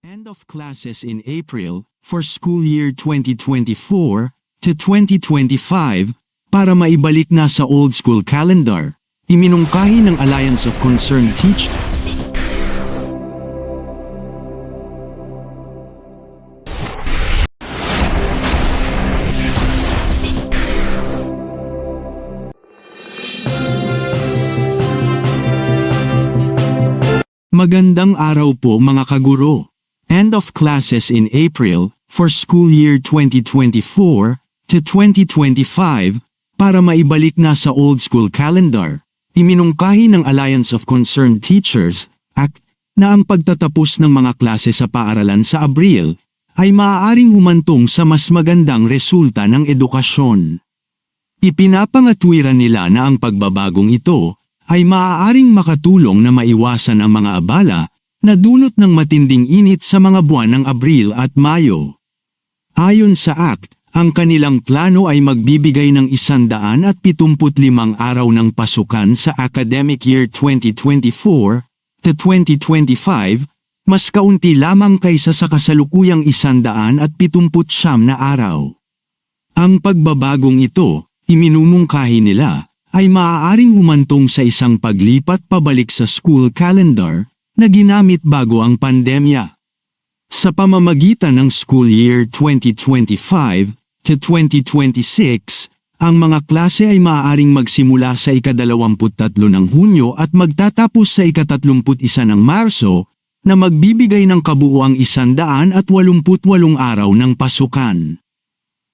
End of classes in April for school year 2024 to 2025 para maibalik na sa old school calendar. Iminungkahi ng Alliance of Concerned Teachers. Magandang araw po mga kaguro. End of classes in April for school year 2024 to 2025 para maibalik na sa old school calendar. Iminungkahi ng Alliance of Concerned Teachers, ACT, na ang pagtatapos ng mga klase sa paaralan sa Abril ay maaaring humantong sa mas magandang resulta ng edukasyon. Ipinapangatwiran nila na ang pagbabagong ito ay maaaring makatulong na maiwasan ang mga abala na dulot ng matinding init sa mga buwan ng Abril at Mayo. Ayon sa ACT, ang kanilang plano ay magbibigay ng 175 araw ng pasukan sa academic year 2024 to 2025, mas kaunti lamang kaysa sa kasalukuyang 179 na araw. Ang pagbabagong ito, iminumungkahi nila, ay maaaring humantong sa isang paglipat pabalik sa school calendar na ginamit bago ang pandemya. Sa pamamagitan ng school year 2025 to 2026, ang mga klase ay maaaring magsimula sa ika-23 ng Hunyo at magtatapos sa ika-31 ng Marso na magbibigay ng kabuuang 188 araw ng pasukan.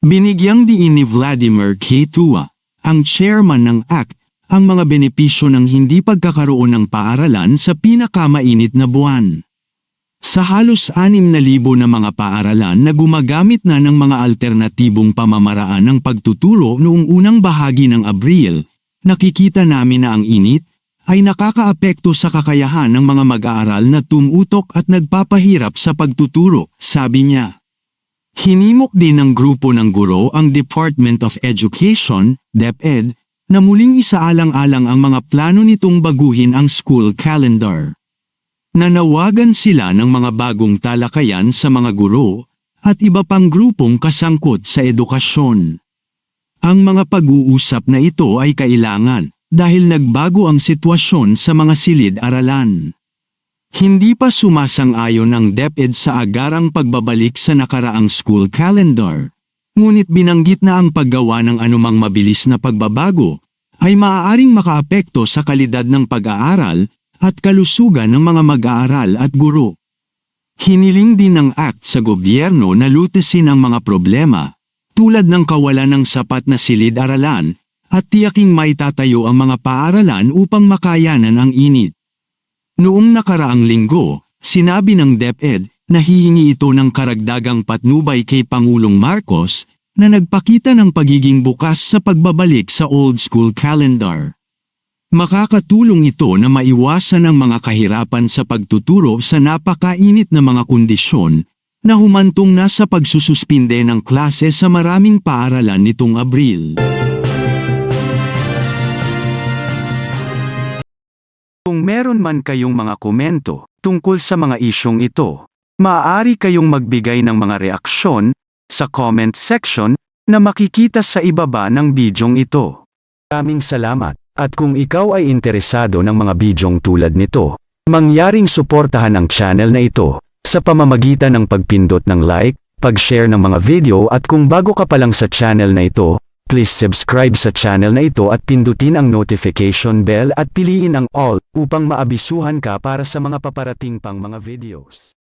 Binigyang diin ni Vladimir K. Tua, ang chairman ng ACT, ang mga benepisyo ng hindi pagkakaroon ng paaralan sa pinakamainit na buwan. Sa halos 6,000 na mga paaralan na gumagamit na ng mga alternatibong pamamaraan ng pagtuturo noong unang bahagi ng Abril, nakikita namin na ang init ay nakakaapekto sa kakayahan ng mga mag-aaral na tumutok at nagpapahirap sa pagtuturo, sabi niya. Hinimok din ng grupo ng guro ang Department of Education, DepEd, na muling isaalang-alang ang mga plano nitong baguhin ang school calendar. Nanawagan sila ng mga bagong talakayan sa mga guro at iba pang grupong kasangkot sa edukasyon. Ang mga pag-uusap na ito ay kailangan dahil nagbago ang sitwasyon sa mga silid-aralan. Hindi pa sumasang-ayon ang DepEd sa agarang pagbabalik sa nakaraang school calendar, ngunit binanggit na ang paggawa ng anumang mabilis na pagbabago ay maaaring makaapekto sa kalidad ng pag-aaral at kalusugan ng mga mag-aaral at guro. Hiniling din ng ACT sa gobyerno na lutasin ang mga problema, tulad ng kawalan ng sapat na silid-aralan at tiyaking maitatayo ang mga paaralan upang makayanan ang init. Noong nakaraang linggo, sinabi ng DepEd na hihingi ito ng karagdagang patnubay kay Pangulong Marcos na nagpakita ng pagiging bukas sa pagbabalik sa old school calendar. Makakatulong ito na maiwasan ang mga kahirapan sa pagtuturo sa napakainit na mga kondisyon na humantong na sa pagsususpinde ng klase sa maraming paaralan nitong Abril. Kung meron man kayong mga komento tungkol sa mga isyong ito, maaari kayong magbigay ng mga reaksyon sa comment section na makikita sa ibaba ng bidyong ito. Maraming salamat, at kung ikaw ay interesado ng mga bidyong tulad nito, mangyaring suportahan ang channel na ito sa pamamagitan ng pagpindot ng like, pag-share ng mga video at kung bago ka pa lang sa channel na ito, please subscribe sa channel na ito at pindutin ang notification bell at piliin ang all upang maabisuhan ka para sa mga paparating pang mga videos.